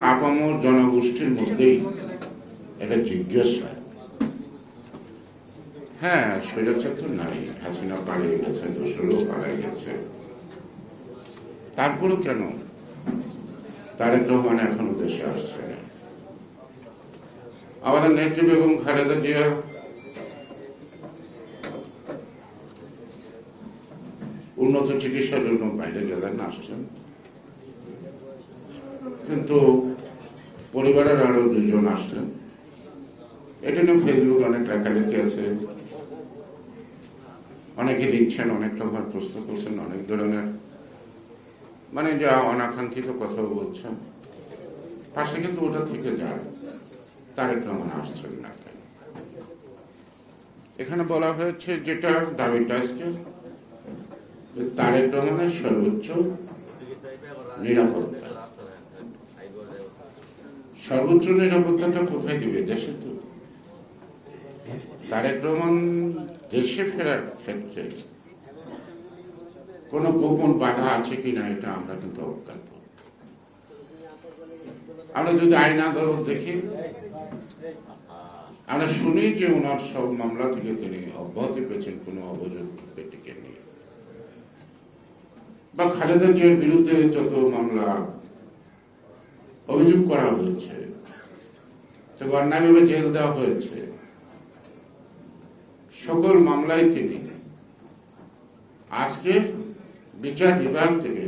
আপামর জনগোষ্ঠীর মধ্যেই এটা জিজ্ঞাসা। হ্যাঁ, স্বৈরাচার তো নাই, হাসিনা পালিয়ে গেছে, দোসরও পালিয়ে গেছে, তারপরও কেন তারেক রহমান এখনো দেশে আসছে না? আমাদের নেত্রী বেগম খালেদা জিয়া উন্নত চিকিৎসার জন্য বাইরে গেলেন, আসছেন, কিন্তু পরিবারের আরো দুজন আসছেন। এটা নিয়ে ফেসবুকে অনেক লেখালেখি আছে, অনেকে লিখছেন, অনেক রকম প্রশ্ন করছেন, অনেক ধরনের মানে যা অনাকাঙ্ক্ষিত কথা বলছেন। পাশে কিন্তু ওটা থেকে যায়, তারেক রহমান আসছেন না কেন? এখানে বলা হয়েছে যেটা দাবিটা আজকে, তারেক রহমানের সর্বোচ্চ নিরাপত্তা। সর্বোচ্চ নিরাপত্তাটা কোথায় দিবে? দেশে তো। তারেক রহমান দেশে ফেরার ক্ষেত্রে কোন গোপন বাধা আছে কিনা এটা আমরা কিন্তু অজ্ঞাত। আমরা যদি আইন আদালত দেখি, আমরা শুনি যে ওনার সব মামলা থেকে তিনি অব্যাহতি পেয়েছেন কোনো অভিযোগ ব্যক্তিকে নিয়ে, বা খালেদা জিয়ার বিরুদ্ধে যত মামলা অভিযোগ করা হয়েছে, অন্যায়ভাবে জেল দেওয়া হয়েছে, সকল মামলায় তিনি আজকে বিচার বিভাগ থেকে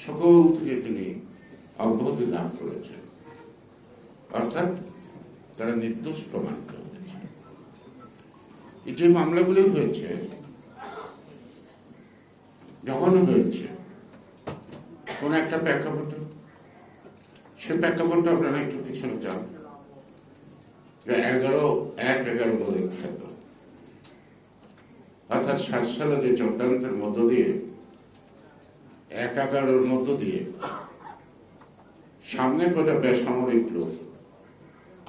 সকল থেকে তিনি অব্যাহতি লাভ করেছেন, অর্থাৎ তারা নির্দোষ প্রমাণিত হয়েছে। এই যে মামলাগুলি হয়েছে, যখন হয়েছে কোন একটা প্রেক্ষাপট, সে প্রেক্ষাপটটা আপনারা একটু পিছনে যান, 11/11 বলে খ্যাত, অর্থাৎ 7 সালে যে চক্রান্তের মধ্য দিয়ে 1/11 মধ্য দিয়ে সামনে কটা বেসামরিক লোক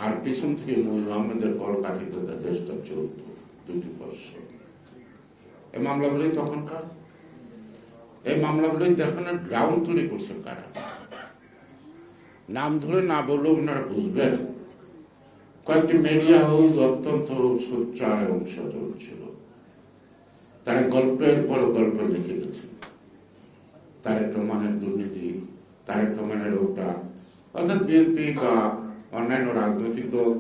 আর পিছন থেকে নূর আহমেদের কল কাঠিত দেশটা চলত 2 বছর। এই মামলাগুলি তখনকার, এই মামলাগুলি দেখানোর গ্রাউন্ড তৈরি করছে কারা? নাম ধরে না বললেও আপনারা বুঝবেন। কয়েকটি মিডিয়া হাউস অত্যন্ত সোচ্চার এবং সচল ছিল, তারা গল্পের পর গল্প লিখে গেছে। তারেক রহমানের দুর্নীতি, তারেক রহমানের ওটা, অর্থাৎ বিএনপি বা অন্যান্য রাজনৈতিক দল,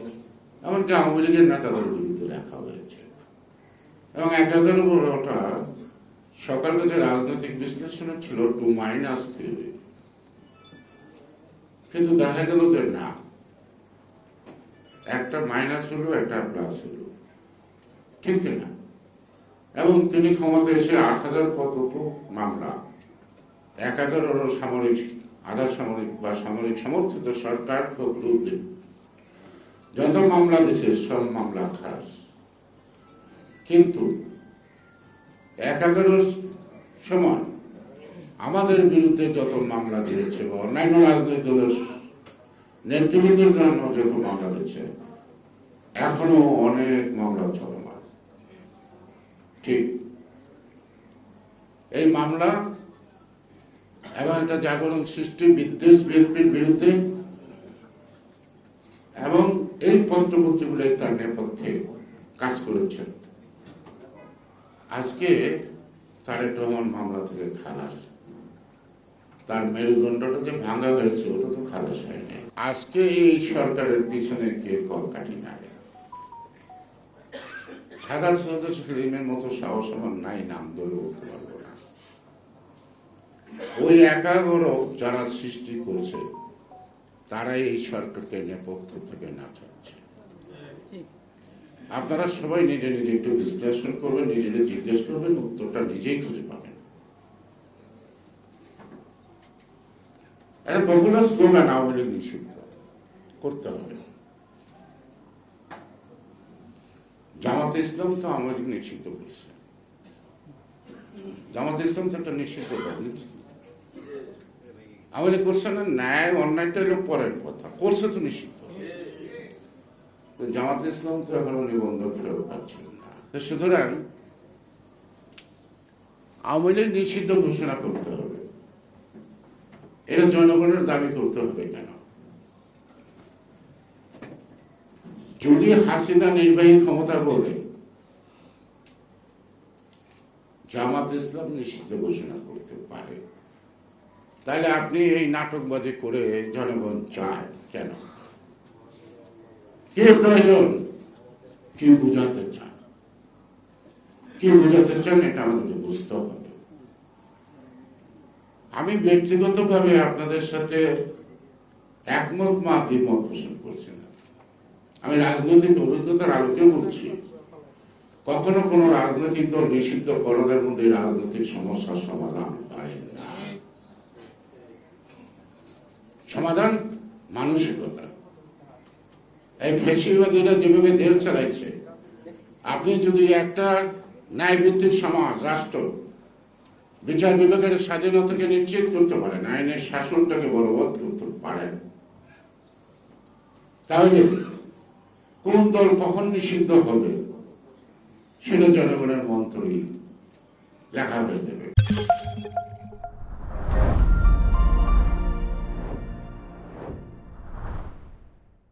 এমনকি আওয়ামী লীগের নেতাদের বিরুদ্ধে লেখা হয়েছে। এবং 11/11 সকাল থেকে রাজনৈতিক বিশ্লেষণ ছিল 2- থিওরি, কিন্তু দেখা গেল যে না, একটা মাইনাস হলো, একটা প্লাস হলো, ঠিক না? এবং তিনি ক্ষমতা এসে 8,000 কত মামলা, 1/11 সামরিক, আধা সামরিক বা সামরিক সমর্থিত সরকার ফখরুদ্দিন যত মামলা দিয়েছে সব মামলা খারাপ। কিন্তু 1/11 সময় আমাদের বিরুদ্ধে যত মামলা দিয়েছে বা অন্যান্য রাজনৈতিক দলের নেতৃবৃন্দের জন্য যত মামলা দিয়েছে, এখনো অনেক মামলা চলমান। ঠিক এই মামলা এবং একটা জাগরণ সৃষ্টি, বিদ্বেষ বিএনপির বিরুদ্ধে, এবং এই পত্রপত্রগুলো তার নেপথ্যে কাজ করেছেন। আজকে তারেক রহমান মামলা থেকে খালাস, তার মেরুদণ্ডটা যে ভাঙা হয়েছে ওটা তো খালাস হয়নি। আজকে এই সরকারের পিছনে কে কলকাঠি নাড়ে? সাদা সেলিমের মতো সাহস আমার নাই, নাম ধরে বলতে পারবো না। ওই 11 যারা সৃষ্টি করছে, তারাই এই সরকারকে নেপথ্য থেকে নাচাচ্ছে। আপনারা সবাই নিজে নিজে একটু বিশ্লেষণ করবেন, নিজেদের জিজ্ঞেস করবেন, উত্তরটা নিজেই খুঁজে পাবেন। একটা পপুলার স্লোগান আওয়ামী লীগ নিষিদ্ধ করতে হবে। জামাতে ইসলাম তো আওয়ামী লীগ নিষিদ্ধ করছে, জামাতে ইসলাম তো একটা নিষিদ্ধ রাজনীতি। আওয়ামী লীগ করছে না, ন্যায় অন্যায়টা হলো পরের কথা, করছে তো নিষিদ্ধ। জামাতে ইসলাম তো এখনো নিবন্ধন ফেরত পাচ্ছেন না। সুতরাং আওয়ামী লীগ নিষিদ্ধ ঘোষণা করতে হবে, এটা জনগণের দাবি করতে হবে কেন? যদি হাসিনা নির্বাহী ক্ষমতা বলে জামাত ইসলাম নিষিদ্ধ ঘোষণা করতে পারে, তাহলে আপনি এই নাটকবাজি করে জনগণ চায় কেন? কে প্রয়োজন? কি বুঝাতে চান? কি বুঝাতে চান এটা আমাদেরকে বুঝতে হবে। আমি ব্যক্তিগতভাবে আপনাদের সাথে একমত বা দ্বিমত পোষণ করছি না। আমি রাজনৈতিক অভিজ্ঞতার আলোকে বলছি, কখনো কোনো রাজনৈতিক দল নিষিদ্ধ করণের মধ্যে রাজনৈতিক সমস্যার সমাধান হয় না। সমাধান মানসিকতা। এই ফ্যাসিবাদীরা যেভাবে দেশ চালাইছে, আপনি যদি একটা ন্যায়ভিত্তিক সমাজ, রাষ্ট্র, বিচার বিভাগের স্বাধীনতাকে নিশ্চিত করতে পারেন, আইনের শাসনটাকে বলবৎ করতে পারেন, তাহলে কোন দল কখন নিষিদ্ধ হবে সেটা জনগণের মন্ত্রই লেখা হয়ে যাবে।